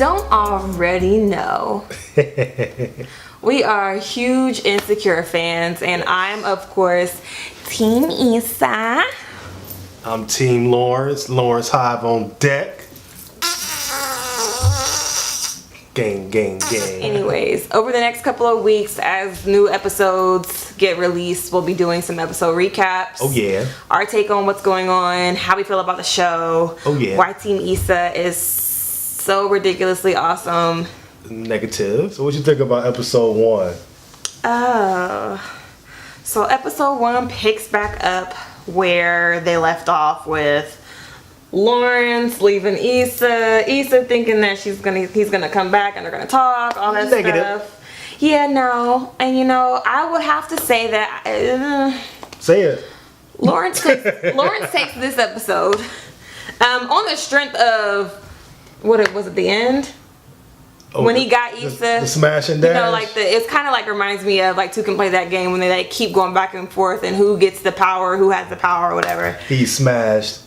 don't already know, we are huge Insecure fans, and I'm, of course, Team Issa. I'm Team Lawrence. Lawrence Hive on deck. Gang, gang, gang. Anyways, over the next couple of weeks, as new episodes get released, we'll be doing some episode recaps. Oh, yeah. Our take on what's going on, how we feel about the show. Oh, yeah. Why Team Issa is so ridiculously awesome. Negative. So what you think about episode 1? So episode 1 picks back up where they left off with Lawrence leaving Issa thinking that he's gonna come back and they're gonna talk, all that Negative. stuff. Yeah, no, and I would have to say that Say it. Lawrence takes this episode on the strength of what was it, the end. Oh, When he got Issa, the smash and dash. like it's kind of like reminds me of like Two Can Play That Game when they like keep going back and forth and who gets the power, who has the power or whatever. He smashed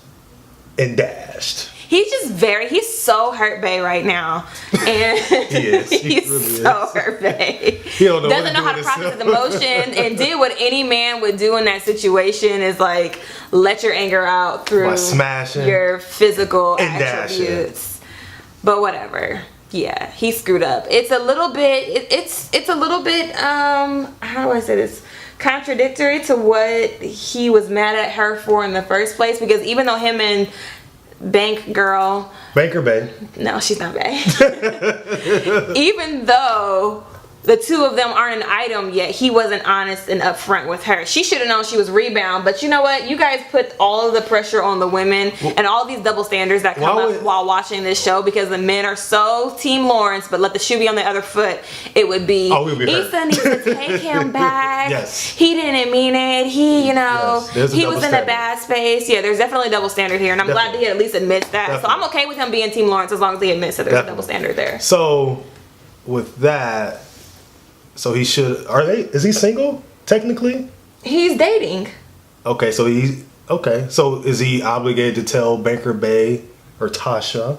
and dashed. He's so hurt Bay right now. And He is. He he's really so is. hurt Bay. He don't know Doesn't what know how to to do process with his emotion and did what any man would do in that situation is like let your anger out through By smashing your physical and attributes. But whatever. Yeah, he screwed up. It's a little bit it's a little bit how do I say this? Contradictory to what he was mad at her for in the first place, because even though him and Banker Bay. no, she's not Bay. Even though the two of them aren't an item yet, he wasn't honest and upfront with her. She should have known she was Rebound, but you know what? You guys put all of the pressure on the women and all these double standards that come up while watching this show, because the men are so Team Lawrence, but let the shoe be on the other foot. It would be, Issa needs to take him back. Yes. He didn't mean it. He, Yes. There's a he double was in a standard. bad space. Yeah, there's definitely a double standard here, and I'm glad that he at least admits that. Definitely. So I'm okay with him being Team Lawrence as long as he admits that there's Definitely. a double standard there. So with that, so he should. Is he single technically? He's dating. Okay, so So is he obligated to tell Banker Bay or Tasha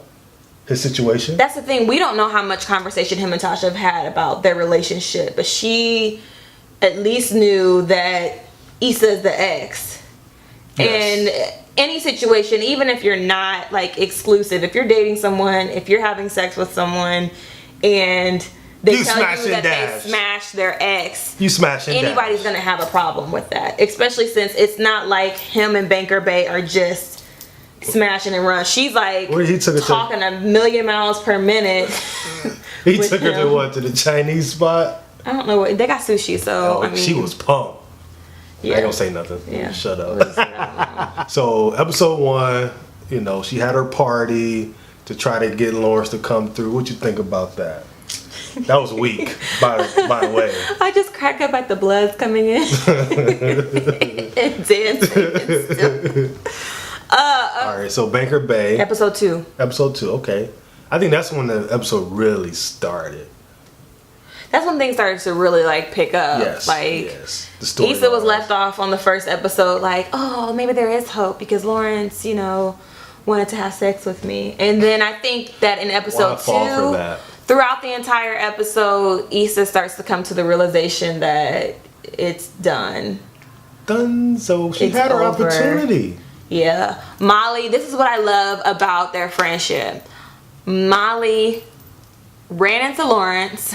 his situation? That's the thing. We don't know how much conversation him and Tasha have had about their relationship, but she at least knew that Issa's the ex. Yes. And any situation, even if you're not like exclusive, if you're dating someone, if you're having sex with someone, and they tell smash you and that dash. they smashed their ex, You smash and anybody's dash. gonna have a problem with that, especially since it's not like him and Banker Bay are just smashing and run. She's like He took it to- talking a million miles per minute. He with took her him. to what? To the Chinese spot? I don't know what they got sushi, so Oh, I mean, she was pumped. I yeah. ain't gonna say nothing. Yeah. Shut up. So episode 1, she had her party to try to get Lawrence to come through. What you think about that? That was weak, by the way. I just crack up at the bloods coming in and dancing. All right, so Banker Bay, Episode 2. episode 2. Okay, I think that's when the episode really started. That's when things started to really like pick up. Yes, Like yes. The story Issa was line. left off on the first episode, like, oh, maybe there is hope because Lawrence, wanted to have sex with me. And then I think that in episode I fall for 2, that. throughout the entire episode, Issa starts to come to the realization that it's done. Done. So she It's had her over. opportunity. Yeah. Molly, this is what I love about their friendship. Molly ran into Lawrence,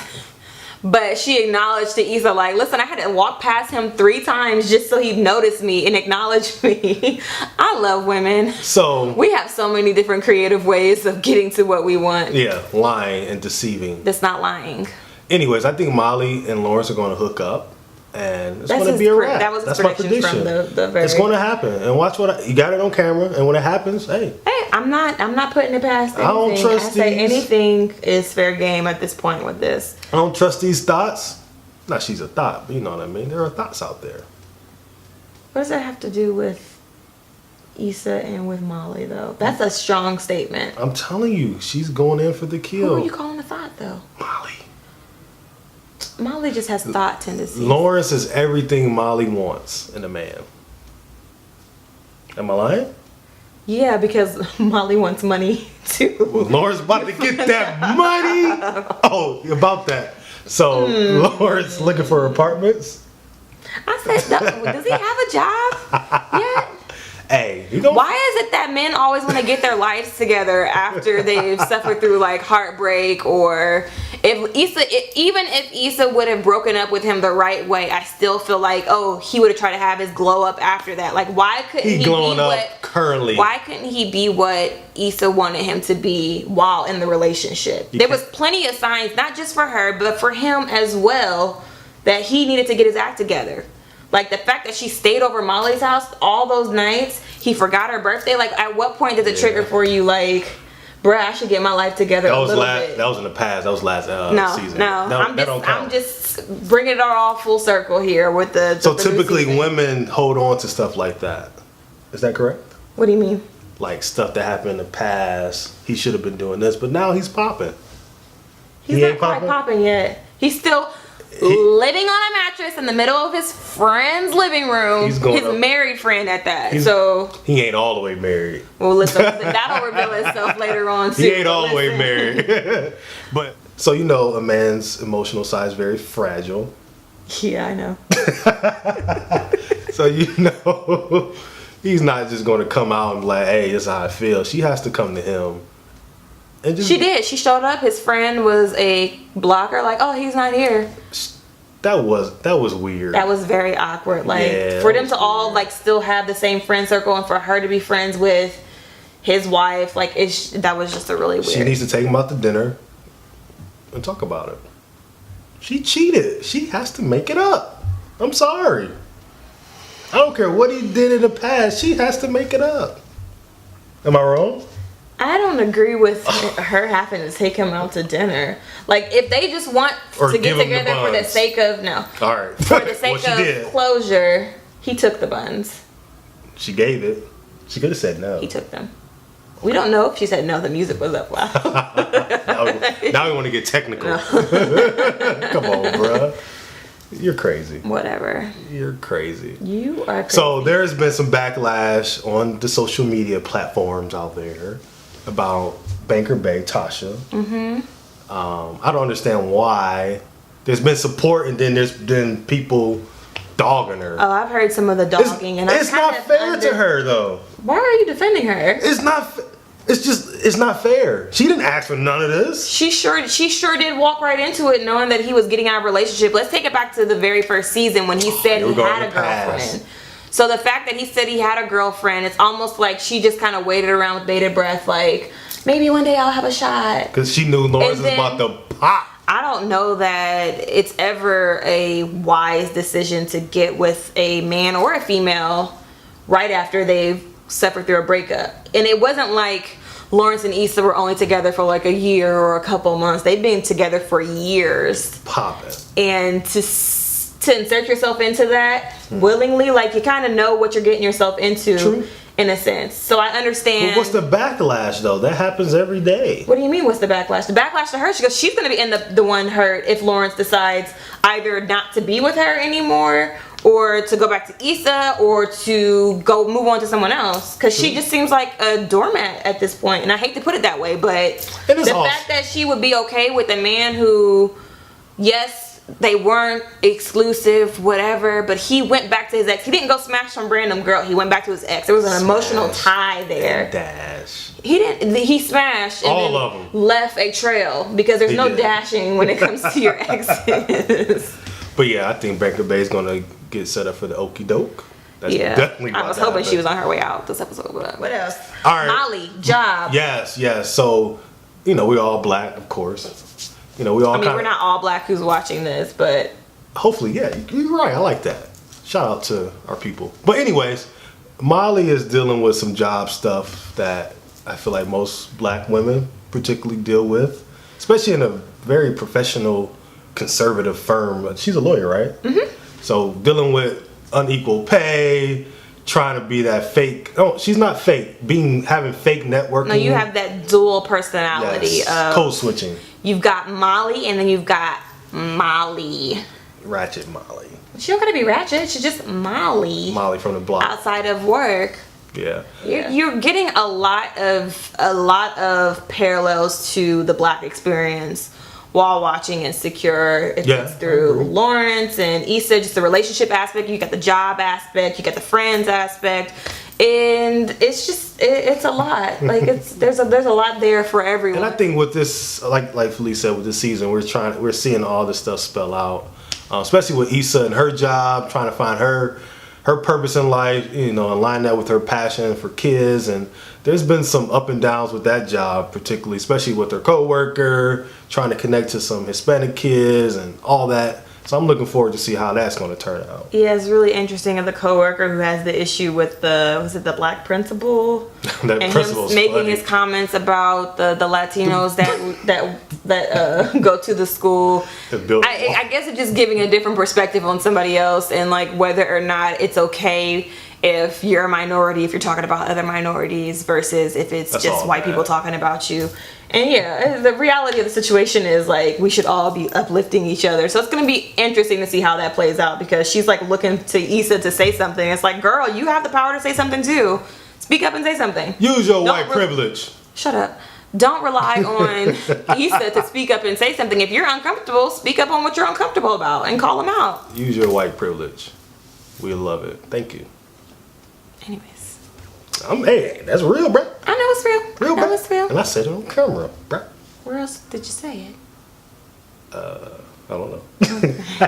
but she acknowledged to Issa, like, listen, I had to walk past him 3 times just so he'd notice me and acknowledge me. I love women. So We have so many different creative ways of getting to what we want. yeah, lying and deceiving. That's not lying. Anyways, I think Molly and Lawrence are going to hook up, and it's That's going to his be a pre- wrap. that was his That's my prediction from prediction. the very- It's going to happen, and watch you got it on camera. And when it happens, hey, Hey, I'm not putting it past anything. I don't trust I say these. anything is fair game at this point with this. I don't trust these thoughts. Not she's a thought, but you know what I mean. There are thoughts out there. What does that have to do with Issa and with Molly, though? That's a strong statement. I'm telling you, she's going in for the Who kill. are you calling a thought, though? Molly. Molly just has thought tendencies. Lawrence is everything Molly wants in a man. Am I lying? Yeah, because Molly wants money too. Well, Lauren's about to get that money. Oh, about that. So Lauren's looking for apartments. I said, no, does he have a job yet? Hey, you know Why is it that men always want to get their lives together after they've suffered through like heartbreak, or even if Issa would have broken up with him the right way, I still feel like, oh, he would have tried to have his glow up after that. Like, why couldn't he glowing be up what currently? Why couldn't he be what Issa wanted him to be while in the relationship? There was plenty of signs, not just for her, but for him as well, that he needed to get his act together. Like the fact that she stayed over Molly's house all those nights, he forgot her birthday. Like, at what point did it trigger for you, like, bruh, I should get my life together a little bit? That was in the past. That was last season. No, I'm just bringing it all full circle here with the So the typically women hold on to stuff like that. Is that correct? What do you mean? Like stuff that happened in the past. He should have been doing this, but now he's popping. He's not quite popping yet. He's still living on a mattress in the middle of his friend's living room. His married friend at that. So he ain't all the way married. Well, listen, that'll reveal itself later on too. He ain't all the way married. But so you know, a man's emotional side is very fragile. Yeah, I know. So you know, he's not just going to come out and be like, "Hey, this is how I feel." She has to come to him. And just, she did. She showed up. His friend was a blocker. Like, oh, he's not here. That was weird. That was very awkward. Like, for them to all like still have the same friend circle, and for her to be friends with his wife, like that was just a really weird. She needs to take him out to dinner and talk about it. She cheated. She has to make it up. I'm sorry. I don't care what he did in the past. She has to make it up. Am I wrong? I don't agree with her having to take him out to dinner. Like, if they just want to get together for the sake of all right, for the sake of closure, he took the buns. She gave it. She could have said no. He took them. We don't know if she said no. The music was up loud. now we want to get technical. No. Come on, bruh. You're crazy. Whatever. You're crazy. You are crazy. So there's been some backlash on the social media platforms out there about Banker Bay, Tasha. I don't understand why. There's been support, and then there's been people dogging her. Oh, I've heard some of the dogging, and it's not fair to her though. Why are you defending her? It's not. It's not fair. She didn't ask for none of this. She sure did walk right into it knowing that he was getting out of a relationship. Let's take it back to the very first season when he said he had a girlfriend. So the fact that he said he had a girlfriend, it's almost like she just kind of waited around with bated breath, like, maybe one day I'll have a shot. Because she knew Lawrence was about to pop. I don't know that it's ever a wise decision to get with a man or a female right after they've suffered through a breakup. And it wasn't like Lawrence and Issa were only together for like a year or a couple months. They've been together for years. Popping. And to insert yourself into that willingly, like, you kind of know what you're getting yourself into. In a sense. So I understand. But what's the backlash though? That happens every day. What do you mean what's the backlash? The backlash to her, she's going to be the one hurt if Lawrence decides either not to be with her anymore, or to go back to Issa, or to go move on to someone else, because she just seems like a doormat at this point. And I hate to put it that way, but the fact that she would be okay with a man who, yes, they weren't exclusive, whatever, but he went back to his ex. He didn't go smash some random girl. He went back to his ex. There was an emotional tie there. Dash. He didn't. He smashed and all of them. Left a trail, because there's no dashing when it comes to your exes. But yeah, I think Banker Bay is gonna get set up for the okie doke. That's definitely. I was hoping she was on her way out this episode. But what else? All right. Molly, job. Yes. So, you know, we all black, of course. You know, we all. I mean, we're not all black who's watching this, but hopefully, yeah, you're right. I like that. Shout out to our people. But anyways, Molly is dealing with some job stuff that I feel like most black women particularly deal with, especially in a very professional, conservative firm. She's a lawyer, right? Mm-hmm. So dealing with unequal pay, trying to be that fake. Oh, she's not fake. Having fake networking. No, you have that dual personality of code switching. You've got Molly, and then you've got Molly. Ratchet Molly. She don't gotta be ratchet. She's just Molly. Molly from the block. Outside of work. Yeah. You're getting a lot of parallels to the Black experience while watching Insecure. It's through Lawrence and Issa, just the relationship aspect. You got the job aspect, you got the friends aspect, and it's just it's a lot. Like there's a lot there for everyone. And I think with this, like Felice said, with this season, we're seeing all this stuff spell out, especially with Issa and her job, trying to find her purpose in life, and line that with her passion for kids. And there's been some up and downs with that job, particularly, especially with her coworker, trying to connect to some Hispanic kids and all that. So I'm looking forward to see how that's going to turn out. Yeah, it's really interesting. Of the coworker who has the issue with the Black principal, that and principal's him making funny. his comments about the Latinos that go to the school. I guess it's just giving a different perspective on somebody else, and like whether or not it's okay if you're a minority, if you're talking about other minorities, versus if it's That's just all white bad. people talking about you. And yeah, the reality of the situation is like we should all be uplifting each other. So it's gonna be interesting to see how that plays out, because she's like looking to Issa to say something. It's like, girl, you have the power to say something too. Speak up and say something. Use your white privilege. Shut up. Don't rely on Issa to speak up and say something. If you're uncomfortable, speak up on what you're uncomfortable about and call them out. Use your white privilege. We love it. Thank you. Anyways. Hey, that's real, bro. I know it's real. Real, I know bro. it's real. And I said it on camera, bro. Where else did you say it? I don't know.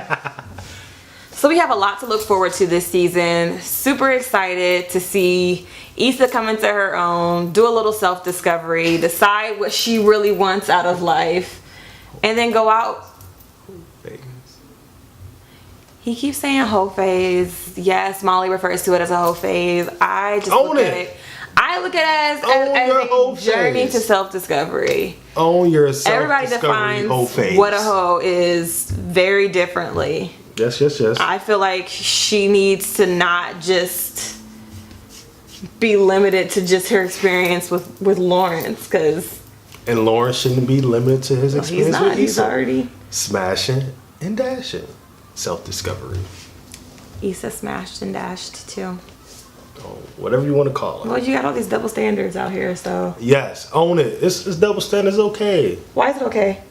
So we have a lot to look forward to this season. Super excited to see Issa come into her own, do a little self-discovery, decide what she really wants out of life, and then go out. He keeps saying whole phase. Yes, Molly refers to it as a whole phase. I just Own look at it. it. I look at it Own your as whole a journey phase. to self-discovery. Own your Everybody self-discovery whole defines phase. what a hoe is very differently. Yes. I feel like she needs to not just be limited to just her experience with Lawrence, because And Lawrence shouldn't be limited to his he's experience not. with He's Issa. already Smashing and dashing. Self-discovery. Issa smashed and dashed too. Oh, whatever you want to call it. Well, you got all these double standards out here, so Yes, own it. It's double standards okay. why is it okay?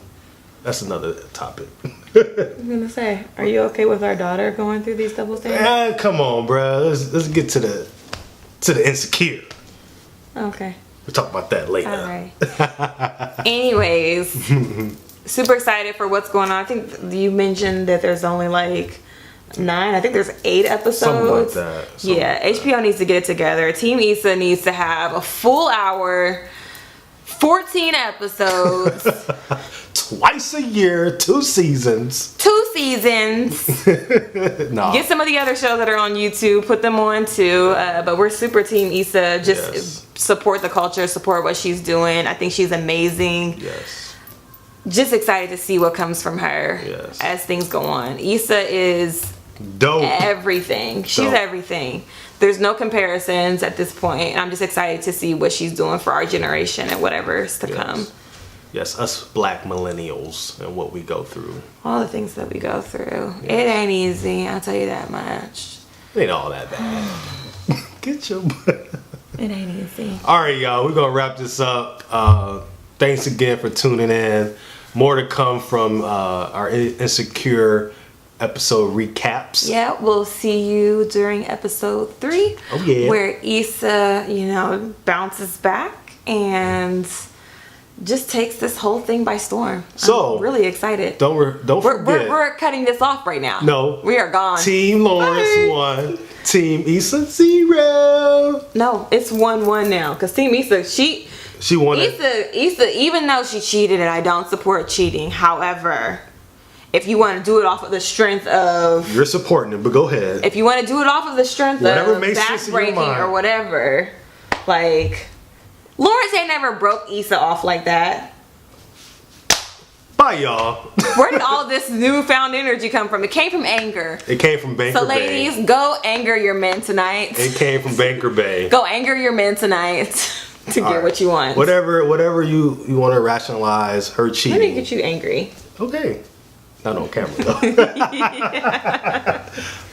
That's another topic. I'm gonna say, are you okay with our daughter going through these double standards? Come on, bro. Let's get to the insecure. Okay. We'll talk about that later. All right. Anyways, super excited for what's going on. I think you mentioned that there's only like 9. I think there's 8 episodes. Something like that. HBO needs to get it together. Team Issa needs to have a full hour, 14 episodes, Twice a year, 2 seasons. 2 seasons. No. Get some of the other shows that are on YouTube, put them on too. But we're super Team Issa. Just Yes. support the culture, support what she's doing. I think she's amazing. Yes. Just excited to see what comes from her Yes. as things go on. Issa is Dope. everything. She's Dope. everything. There's no comparisons at this point. I'm just excited to see what she's doing for our generation and whatever's to come. Yes, us black millennials and what we go through. All the things that we go through. It ain't easy, I'll tell you that much. It ain't all that bad. Get your butt. It ain't easy. All right, y'all. We're gonna wrap this up. Thanks again for tuning in. More to come from our Insecure episode recaps. Yeah, we'll see you during episode 3. Oh, yeah. Where Issa, bounces back and just takes this whole thing by storm. So, I'm really excited. Don't forget. We're cutting this off right now. No. We are gone. Team Lawrence Bye. 1. Team Issa 0. No, it's 1-1 now. Because Team Issa, She won it. Issa, even though she cheated, and I don't support cheating. However, if you want to do it off of the strength of, You're supporting it, but go ahead. if you want to do it off of the strength Whatever of makes sense in your backbreaking mind. or whatever, like Lawrence ain't never broke Issa off like that. Bye, y'all. Where did all this newfound energy come from? It came from anger. It came from Banker So, Bay. ladies, go anger your men tonight. It came from Banker Bay. Go anger your men tonight to get All right. what you want. Whatever you want to rationalize her Let cheating. me get you angry. Okay. Not on camera though.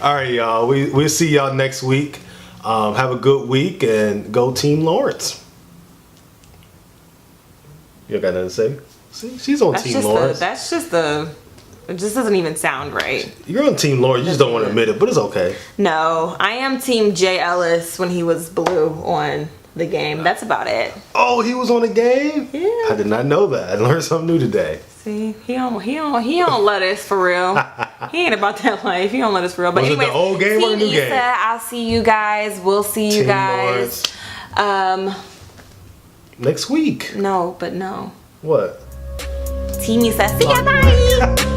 All right, y'all. We'll see y'all next week. Have a good week and go Team Lawrence. You got nothing to say? See, she's on Team Lawrence. It just doesn't even sound right. You're on Team Lawrence. You just don't want to admit it, but it's okay. No, I am Team Jay Ellis when he was blue on the game. That's about it. Oh, he was on the game? Yeah. I did not know that. I learned something new today. See, he don't let us for real. He ain't about that life. He don't let us for real. But was anyway, it the old game or the new game? I'll see you guys. We'll see you Team guys. Next week. No, but no. What? Team Issa. See ya, bye.